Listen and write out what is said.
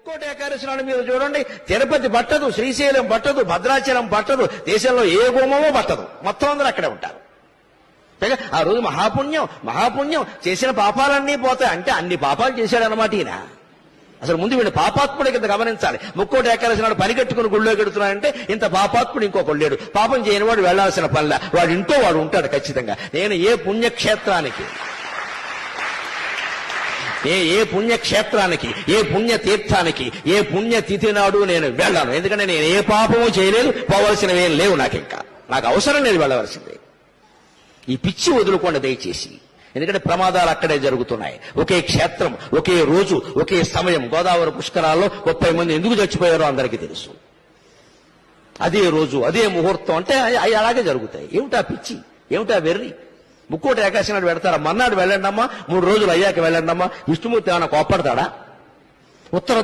ముక్కోటి ఏకాదశి నాడు మీరు చూడండి, తిరుపతి పట్టదు, శ్రీశైలం పట్టదు, భద్రాచలం పట్టదు, దేశంలో ఏ గుమ్మమో పట్టదు, మొత్తం అందరూ అక్కడే ఉంటారు. ఆ రోజు మహాపుణ్యం చేసిన పాపాలన్నీ పోతాయి. అంటే అన్ని పాపాలు చేశాడనమాట ఈయన. అసలు ముందు వీళ్ళు పాపాత్ముడి కింద గమనించాలి. ముక్కోటి ఏకాదశి నాడు పని కట్టుకుని గుళ్ళో గెడుతున్నాడంటే ఇంత పాపాత్ముడు ఇంకొకడు లేడు. పాపం చేయని వాడు వెళ్లాల్సిన పనిలా వాడు ఇంట్లో వాడు ఉంటాడు ఖచ్చితంగా. నేను ఏ పుణ్యక్షేత్రానికి, ఏ పుణ్యక్షేత్రానికి, ఏ పుణ్యతీర్థానికి, ఏ పుణ్యతిథి నాడు నేను వెళ్ళాను. ఎందుకంటే నేను ఏ పాపము చేయలేదు, పోవలసినవి ఏం లేవు. నాకు అవసరం లేదు వెళ్ళవలసిందే. ఈ పిచ్చి వదులుకోండి దయచేసి. ఎందుకంటే ప్రమాదాలు అక్కడే జరుగుతున్నాయి. ఒకే క్షేత్రం, ఒకే రోజు, ఒకే సమయం. గోదావరి పుష్కరాల్లో 30 మంది ఎందుకు చచ్చిపోయారో అందరికీ తెలుసు. అదే రోజు, అదే ముహూర్తం. అంటే అవి అలాగే జరుగుతాయి. ఏమిటా పిచ్చి, ఏమిటా వెర్రి? ముక్కోటి ఏకాదశి నాడు పెడతారా? మర్నాడు వెళ్ళండమ్మా, 3 రోజులు అయ్యాక వెళ్ళండమ్మా. విష్ణుమూర్తి ఏమైనా కోప్పడతాడా? ఉత్తర